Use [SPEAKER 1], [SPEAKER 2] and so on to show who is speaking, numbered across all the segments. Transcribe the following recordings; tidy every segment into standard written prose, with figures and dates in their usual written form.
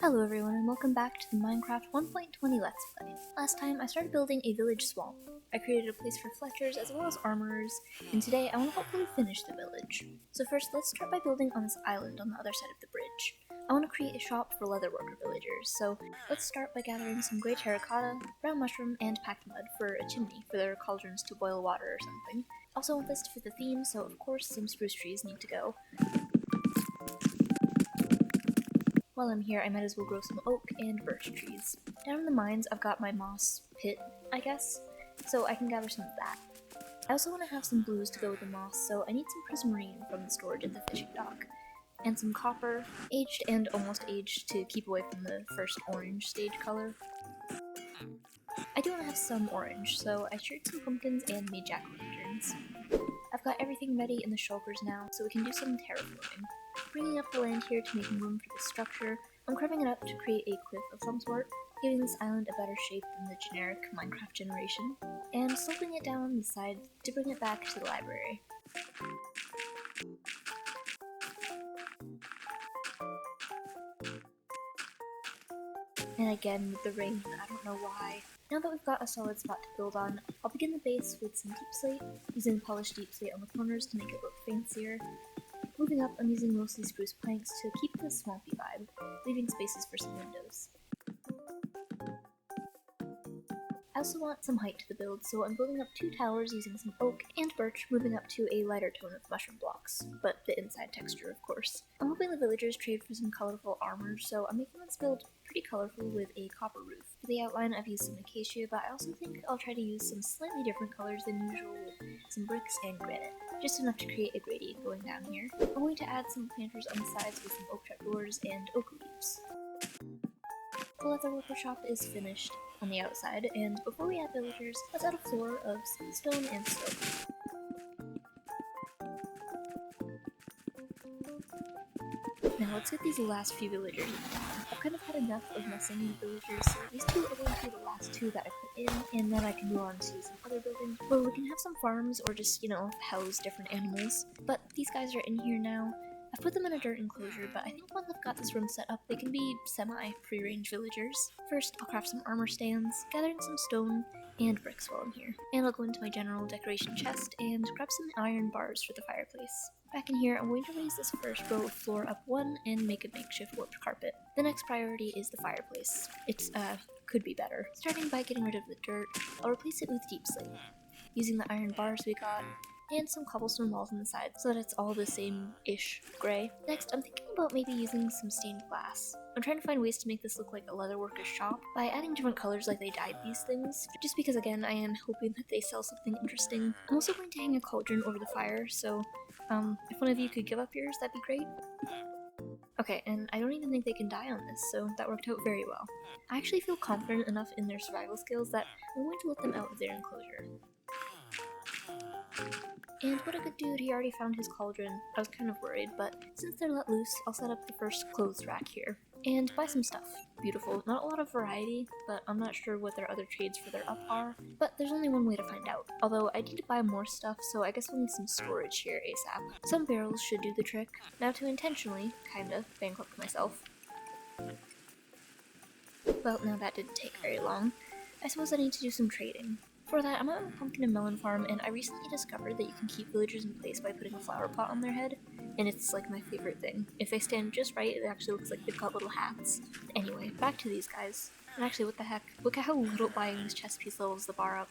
[SPEAKER 1] Hello everyone and welcome back to the Minecraft 1.20 Let's Play. Last time I started building a village swamp. I created a place for fletchers as well as armorers, and today I want to hopefully finish the village. So first let's start by building on this island on the other side of the bridge. I want to create a shop for leatherworker villagers, so let's start by gathering some grey terracotta, brown mushroom, and packed mud for a chimney for their cauldrons to boil water or something. I also want this to fit the theme, so of course some spruce trees need to go. While I'm here, I might as well grow some oak and birch trees. Down in the mines, I've got my moss pit, I guess, so I can gather some of that. I also want to have some blues to go with the moss, so I need some prismarine from the storage at the fishing dock. And some copper, aged and almost aged to keep away from the first orange stage color. I do want to have some orange, so I sheared some pumpkins and made jack-o'-lanterns. I've got everything ready in the shulkers now, so we can do some terraforming. Bringing up the land here to make room for the structure, I'm carving it up to create a cliff of some sort, giving this island a better shape than the generic Minecraft generation, and sloping it down on the side to bring it back to the library. And again with the rain, I don't know why. Now that we've got a solid spot to build on, I'll begin the base with some deep slate, using polished deep slate on the corners to make it look fancier. Moving up, I'm using mostly spruce planks to keep the swampy vibe, leaving spaces for some windows. I also want some height to the build, so I'm building up 2 towers using some oak and birch, moving up to a lighter tone of mushroom blocks, but the inside texture of course. I'm hoping the villagers trade for some colorful armor, so I'm making this build pretty colorful with a copper roof. For the outline I've used some acacia, but I also think I'll try to use some slightly different colors than usual with some bricks and granite. Just enough to create a gradient going down here. I'm going to add some planters on the sides with some oak trapdoors and oak leaves. The leatherworker shop is finished on the outside, and before we add villagers, let's add a floor of stone and stone. Now let's get these last few villagers in town. I've kind of had enough of messing with villagers, so these two are going to be the last 2 that I put in, and then I can move on to some other buildings where we can have some farms or just, house different animals. But these guys are in here now. I've put them in a dirt enclosure, but I think once I've got this room set up, they can be semi-free-range villagers. First, I'll craft some armor stands, gather in some stone and bricks while I'm here. And I'll go into my general decoration chest and grab some iron bars for the fireplace. Back in here, I'm going to raise this first row of floor up 1 and make a makeshift warped carpet. The next priority is the fireplace. It's, could be better. Starting by getting rid of the dirt, I'll replace it with deep slate, using the iron bars we got, and some cobblestone walls on the side so that it's all the same-ish gray. Next, I'm thinking about maybe using some stained glass. I'm trying to find ways to make this look like a leatherworker's shop by adding different colors like they dyed these things, just because again I am hoping that they sell something interesting. I'm also going to hang a cauldron over the fire, so if one of you could give up yours, that'd be great. Okay, and I don't even think they can die on this, so that worked out very well. I actually feel confident enough in their survival skills that I'm going to let them out of their enclosure. And what a good dude, he already found his cauldron. I was kind of worried, but since they're let loose, I'll set up the first clothes rack here. And buy some stuff. Beautiful. Not a lot of variety, but I'm not sure what their other trades for their up are. But there's only one way to find out. Although I need to buy more stuff, so I guess we'll need some storage here ASAP. Some barrels should do the trick. Now to intentionally, kinda, bankrupt myself. Well, now that didn't take very long. I suppose I need to do some trading. For that, I'm at a pumpkin and melon farm, and I recently discovered that you can keep villagers in place by putting a flower pot on their head, and it's like my favorite thing. If they stand just right, it actually looks like they've got little hats. Anyway, back to these guys. And actually, what the heck? Look at how little buying this chest piece levels the bar up.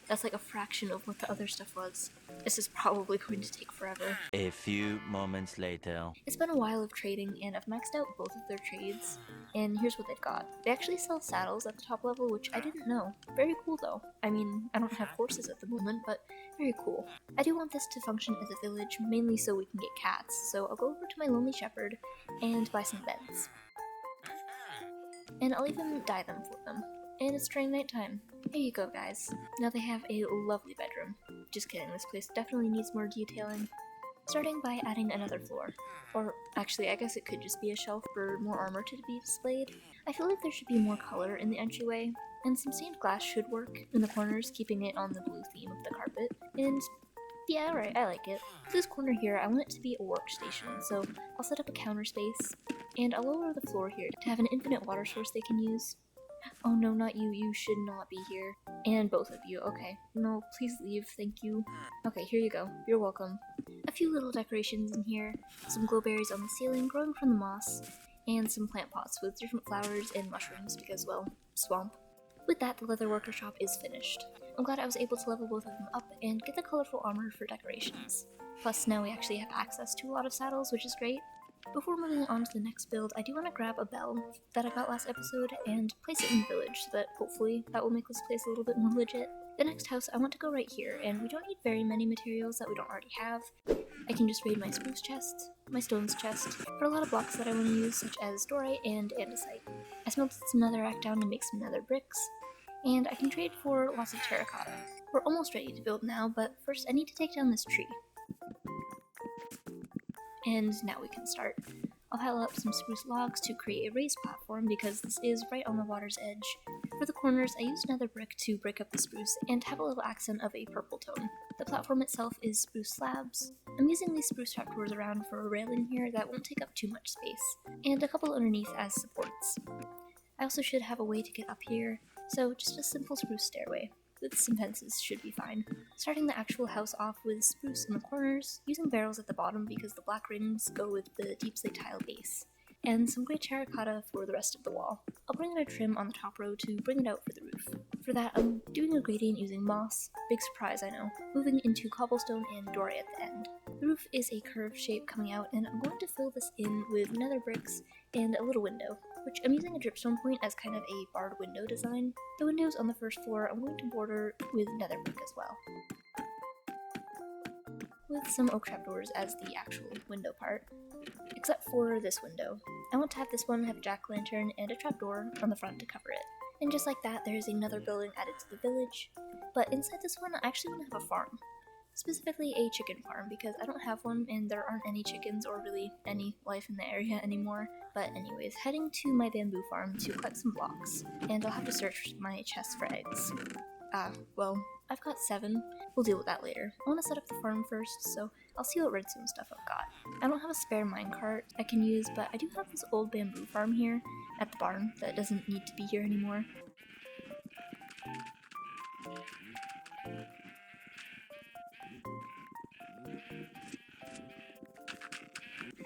[SPEAKER 1] That's like a fraction of what the other stuff was. This is probably going to take forever.
[SPEAKER 2] A few moments later.
[SPEAKER 1] It's been a while of trading, and I've maxed out both of their trades, and here's what they've got. They actually sell saddles at the top level, which I didn't know. Very cool though. I mean, I don't have horses at the moment, but very cool. I do want this to function as a village, mainly so we can get cats, so I'll go over to my lonely shepherd and buy some beds. And I'll even dye them for them. And it's train nighttime. Here you go, guys. Now they have a lovely bedroom. Just kidding, this place definitely needs more detailing. Starting by adding another floor. Or actually, I guess it could just be a shelf for more armor to be displayed. I feel like there should be more color in the entryway, and some stained glass should work in the corners, keeping it on the blue theme of the carpet. And Yeah, alright, I like it. For this corner here, I want it to be a workstation, so I'll set up a counter space, and I'll lower the floor here to have an infinite water source they can use. Oh no, not you, you should not be here. And both of you, okay. No, please leave, thank you. Okay, here you go, you're welcome. A few little decorations in here, some glowberries on the ceiling growing from the moss, and some plant pots with different flowers and mushrooms because, well, swamp. With that, the leather workshop is finished. I'm glad I was able to level both of them up and get the colorful armor for decorations. Plus, now we actually have access to a lot of saddles, which is great. Before moving on to the next build, I do want to grab a bell that I got last episode and place it in the village so that hopefully that will make this place a little bit more legit. The next house, I want to go right here, and we don't need very many materials that we don't already have. I can just raid my spruce chest, my stones chest, for a lot of blocks that I want to use, such as dorite and andesite. I smelted some netherrack down to make some nether bricks, and I can trade for lots of terracotta. We're almost ready to build now, but first I need to take down this tree. And now we can start. I'll pile up some spruce logs to create a raised platform because this is right on the water's edge. For the corners, I used nether brick to break up the spruce and have a little accent of a purple tone. The platform itself is spruce slabs. I'm using these spruce trapdoors around for a railing here that won't take up too much space, and a couple underneath as supports. I also should have a way to get up here, so just a simple spruce stairway. With some fences should be fine. Starting the actual house off with spruce in the corners, using barrels at the bottom because the black rings go with the deep slate tile base, and some grey terracotta for the rest of the wall. I'll bring in a trim on the top row to bring it out for the roof. For that, I'm doing a gradient using moss, big surprise I know, moving into cobblestone and dorite at the end. The roof is a curved shape coming out, and I'm going to fill this in with nether bricks and a little window, which I'm using a dripstone point as kind of a barred window design. The windows on the first floor I'm going to border with nether brick as well, with some oak trapdoors as the actual window part, except for this window. I want to have this one have a jack-o'-lantern and a trapdoor on the front to cover it. And just like that, there's another building added to the village, but inside this one I actually want to have a farm. Specifically a chicken farm, because I don't have one and there aren't any chickens or really any life in the area anymore. But anyways, heading to my bamboo farm to collect some blocks, and I'll have to search my chest for eggs. Well, I've got 7. We'll deal with that later. I want to set up the farm first, so I'll see what redstone stuff I've got. I don't have a spare minecart I can use, but I do have this old bamboo farm here at the barn that doesn't need to be here anymore.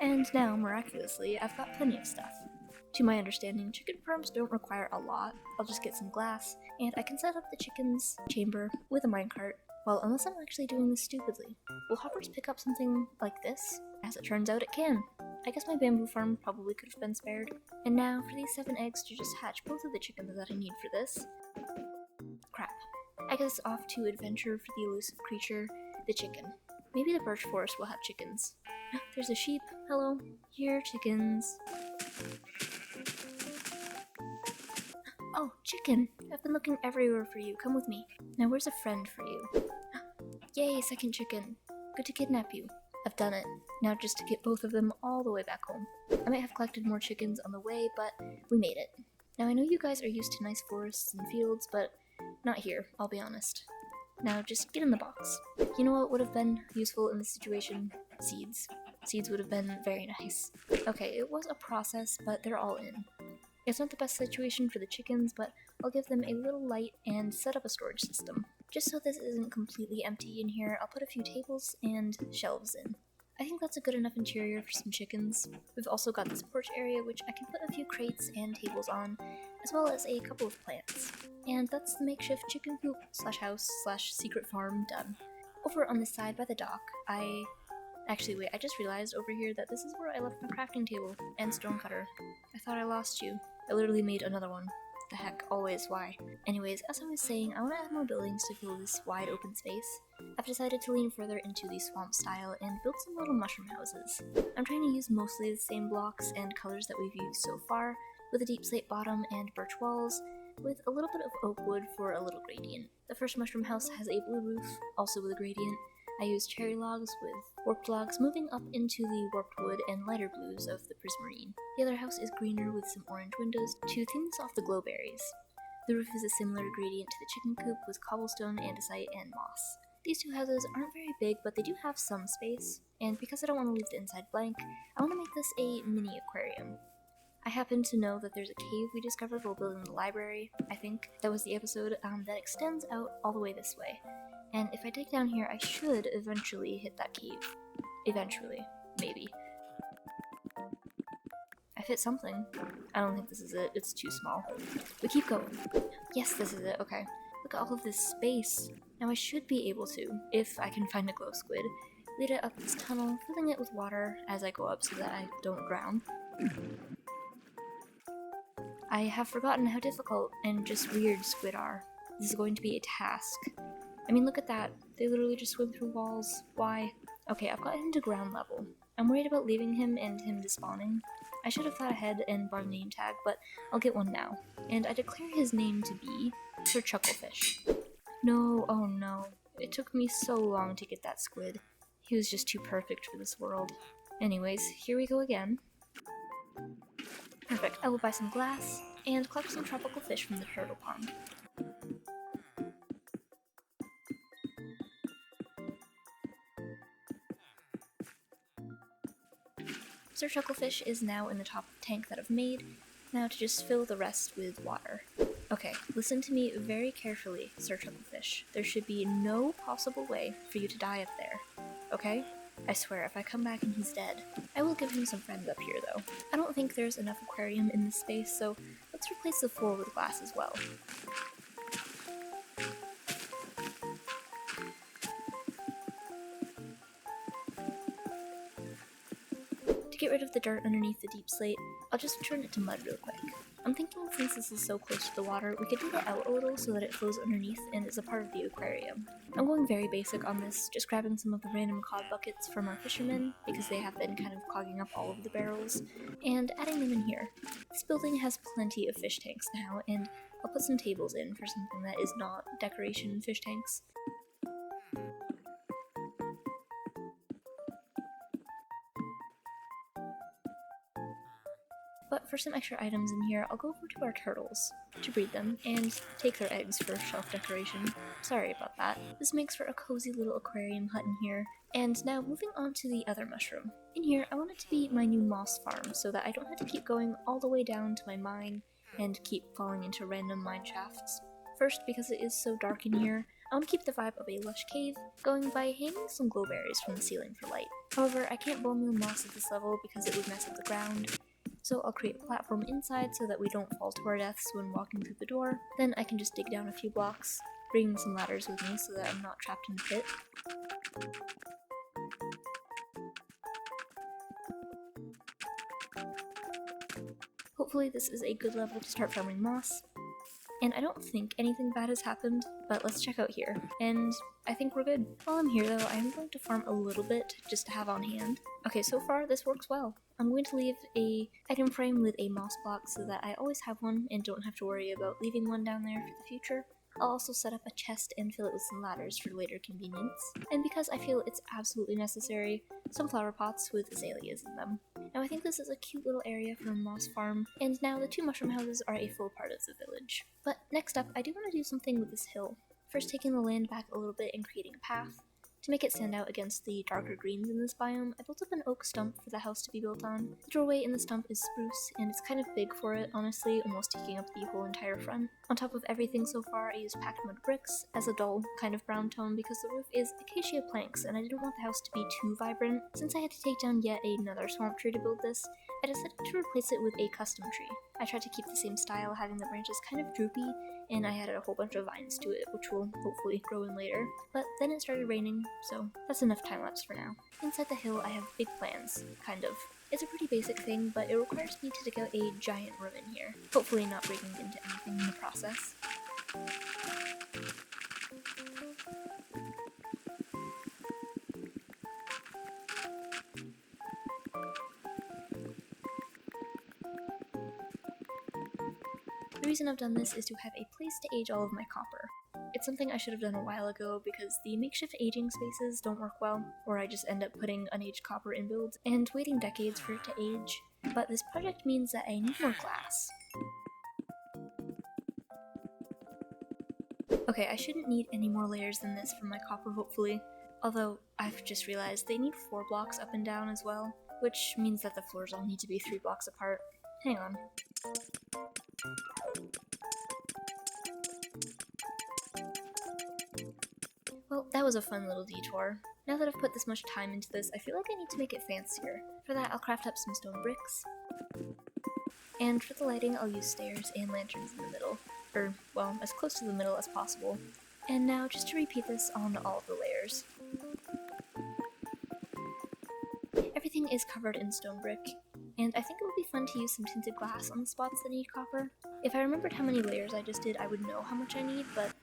[SPEAKER 1] And now, miraculously, I've got plenty of stuff. To my understanding, chicken farms don't require a lot. I'll just get some glass, and I can set up the chicken's chamber with a minecart. Well, unless I'm actually doing this stupidly. Will hoppers pick up something like this? As it turns out, it can. I guess my bamboo farm probably could have been spared. And now, for these 7 eggs to just hatch both of the chickens that I need for this. Crap. I guess off to adventure for the elusive creature, the chicken. Maybe the birch forest will have chickens. There's a sheep. Hello. Here, chickens. Oh, chicken! I've been looking everywhere for you. Come with me. Now where's a friend for you? Yay, second chicken. Good to kidnap you. I've done it. Now just to get both of them all the way back home. I might have collected more chickens on the way, but we made it. Now I know you guys are used to nice forests and fields, but not here, I'll be honest. Now just get in the box. You know what would have been useful in this situation? Seeds. Seeds would have been very nice. Okay, it was a process, but they're all in. It's not the best situation for the chickens, but I'll give them a little light and set up a storage system. Just so this isn't completely empty in here, I'll put a few tables and shelves in. I think that's a good enough interior for some chickens. We've also got this porch area which I can put a few crates and tables on, as well as a couple of plants. And that's the makeshift chicken coop slash house slash secret farm done. Over on this side by the dock, Actually, wait, I just realized over here that this is where I left my crafting table and stone cutter. I thought I lost you. I literally made another one. The heck, always, why? Anyways, as I was saying, I want to add more buildings to fill this wide open space. I've decided to lean further into the swamp style and build some little mushroom houses. I'm trying to use mostly the same blocks and colors that we've used so far, with a deep slate bottom and birch walls, with a little bit of oak wood for a little gradient. The first mushroom house has a blue roof, also with a gradient. I used cherry logs with warped logs moving up into the warped wood and lighter blues of the prismarine. The other house is greener with some orange windows to theme this off the glowberries. The roof is a similar gradient to the chicken coop with cobblestone, andesite, and moss. These two houses aren't very big, but they do have some space, and because I don't want to leave the inside blank, I want to make this a mini aquarium. I happen to know that there's a cave we discovered while building the library. I think that was the episode that extends out all the way this way. And if I dig down here, I should eventually hit that cave. Eventually. Maybe. I've hit something. I don't think this is it. It's too small. We keep going. Yes, this is it. Okay. Look at all of this space. Now I should be able to, if I can find a glow squid, lead it up this tunnel, filling it with water as I go up so that I don't drown. I have forgotten how difficult and just weird squid are. This is going to be a task. I mean, look at that. They literally just swim through walls. Why? Okay, I've got him to ground level. I'm worried about leaving him and him despawning. I should have thought ahead and bought a name tag, but I'll get one now. And I declare his name to be Sir Chucklefish. No, oh no. It took me so long to get that squid. He was just too perfect for this world. Anyways, here we go again. Perfect, I will buy some glass and collect some tropical fish from the turtle pond. Sir Chucklefish is now in the top of the tank that I've made, now to just fill the rest with water. Okay, listen to me very carefully, Sir Chucklefish. There should be no possible way for you to die up there, okay? I swear, if I come back and he's dead, I will give him some friends up here though. I don't think there's enough aquarium in this space, so let's replace the floor with glass as well. To get rid of the dirt underneath the deep slate, I'll just turn it to mud real quick. I'm thinking since this is so close to the water, we could dig it out a little so that it flows underneath and is a part of the aquarium. I'm going very basic on this, just grabbing some of the random cod buckets from our fishermen, because they have been kind of clogging up all of the barrels, and adding them in here. This building has plenty of fish tanks now, and I'll put some tables in for something that is not decoration fish tanks. But for some extra items in here, I'll go over to our turtles to breed them and take their eggs for shelf decoration. Sorry about that. This makes for a cozy little aquarium hut in here. And now moving on to the other mushroom. In here, I want it to be my new moss farm so that I don't have to keep going all the way down to my mine and keep falling into random mine shafts. First, because it is so dark in here, I want to keep the vibe of a lush cave, going by hanging some glowberries from the ceiling for light. However, I can't bone meal moss at this level because it would mess up the ground. So I'll create a platform inside so that we don't fall to our deaths when walking through the door. Then I can just dig down a few blocks, bringing some ladders with me so that I'm not trapped in the pit. Hopefully this is a good level to start farming moss. And I don't think anything bad has happened, but let's check out here. And I think we're good. While I'm here though, I am going to farm a little bit just to have on hand. Okay, so far this works well. I'm going to leave a item frame with a moss block so that I always have one and don't have to worry about leaving one down there for the future. I'll also set up a chest and fill it with some ladders for later convenience. And because I feel it's absolutely necessary, some flower pots with azaleas in them. Now I think this is a cute little area for a moss farm, and now the two mushroom houses are a full part of the village. But next up, I do want to do something with this hill. First taking the land back a little bit and creating a path. To make it stand out against the darker greens in this biome, I built up an oak stump for the house to be built on. The doorway in the stump is spruce, and it's kind of big for it, honestly, almost taking up the whole entire front. On top of everything so far, I used packed mud bricks as a dull kind of brown tone because the roof is acacia planks, and I didn't want the house to be too vibrant. Since I had to take down yet another swamp tree to build this, I decided to replace it with a custom tree. I tried to keep the same style, having the branches kind of droopy, and I added a whole bunch of vines to it, which will hopefully grow in later. But then it started raining, so that's enough time-lapse for now. Inside the hill, I have big plans, kind of. It's a pretty basic thing, but it requires me to dig out a giant room in here, hopefully not breaking into anything in the process. The reason I've done this is to have a place to age all of my copper. It's something I should have done a while ago because the makeshift aging spaces don't work well, or I just end up putting unaged copper in builds and waiting decades for it to age. But this project means that I need more glass. Okay, I shouldn't need any more layers than this from my copper, hopefully. Although, I've just realized they need 4 blocks up and down as well, which means that the floors all need to be 3 blocks apart. Hang on. Well, that was a fun little detour. Now that I've put this much time into this, I feel like I need to make it fancier. For that, I'll craft up some stone bricks. And for the lighting, I'll use stairs and lanterns in the middle. Or, well, as close to the middle as possible. And now, just to repeat this on all of the layers. Everything is covered in stone brick, and I think it would be fun to use some tinted glass on the spots that need copper. If I remembered how many layers I just did, I would know how much I need, but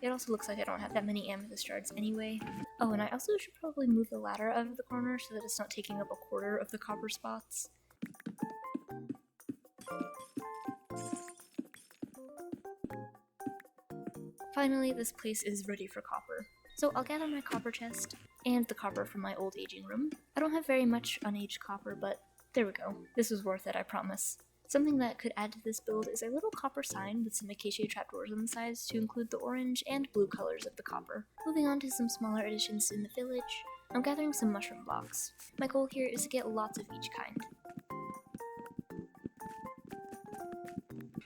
[SPEAKER 1] it also looks like I don't have that many amethyst shards anyway. Oh, and I also should probably move the ladder out of the corner so that it's not taking up a quarter of the copper spots. Finally, this place is ready for copper. So I'll gather my copper chest and the copper from my old aging room. I don't have very much unaged copper, but there we go. This was worth it, I promise. Something that could add to this build is a little copper sign with some acacia trapdoors on the sides to include the orange and blue colors of the copper. Moving on to some smaller additions in the village, I'm gathering some mushroom blocks. My goal here is to get lots of each kind,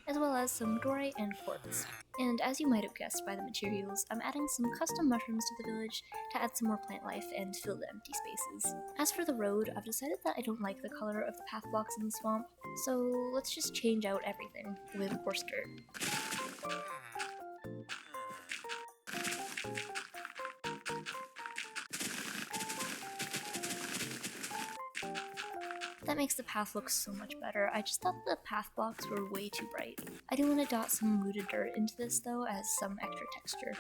[SPEAKER 1] as well as some dorite and quartz. And as you might have guessed by the materials, I'm adding some custom mushrooms to the village to add some more plant life and fill the empty spaces. As for the road, I've decided that I don't like the color of the path blocks in the swamp, so let's just change out everything with coarse dirt. That makes the path look so much better. I just thought the path blocks were way too bright. I do want to dot some rooted dirt into this though as some extra texture.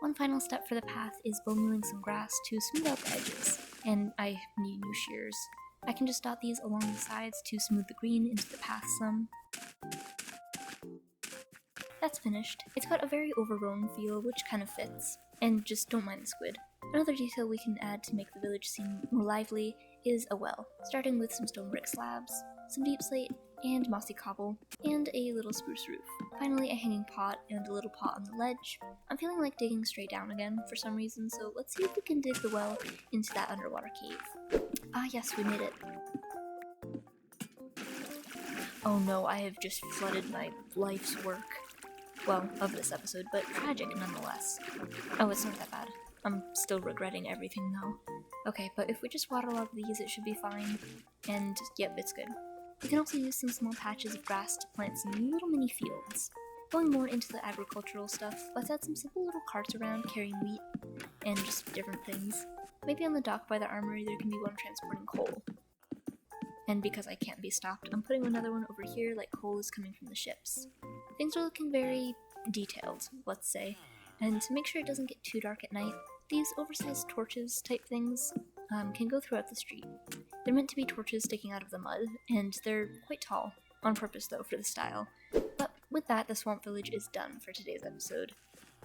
[SPEAKER 1] One final step for the path is bone milling some grass to smooth out the edges, and I need new shears. I can just dot these along the sides to smooth the green into the path some. That's finished. It's got a very overgrown feel, which kind of fits. And just don't mind the squid. Another detail we can add to make the village seem more lively is a well, starting with some stone brick slabs, some deep slate, and mossy cobble, and a little spruce roof. Finally, a hanging pot and a little pot on the ledge. I'm feeling like digging straight down again for some reason, so let's see if we can dig the well into that underwater cave. Ah yes, we made it. Oh no, I have just flooded my life's work. Well, of this episode, but tragic nonetheless. Oh, it's not that bad. I'm still regretting everything though. Okay, but if we just waterlog these, it should be fine. And yep, it's good. We can also use some small patches of grass to plant some little mini fields. Going more into the agricultural stuff, let's add some simple little carts around carrying wheat and just different things. Maybe on the dock by the armory there can be one transporting coal. And because I can't be stopped, I'm putting another one over here like coal is coming from the ships. Things are looking very detailed, let's say. And to make sure it doesn't get too dark at night, these oversized torches type things can go throughout the street. They're meant to be torches sticking out of the mud, and they're quite tall, on purpose though for the style. But with that, the Swamp Village is done for today's episode.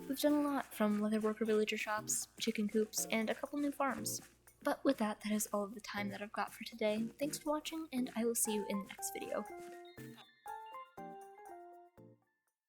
[SPEAKER 1] We've done a lot, from leatherworker villager shops, chicken coops, and a couple new farms. But with that, that is all of the time that I've got for today. Thanks for watching, and I will see you in the next video.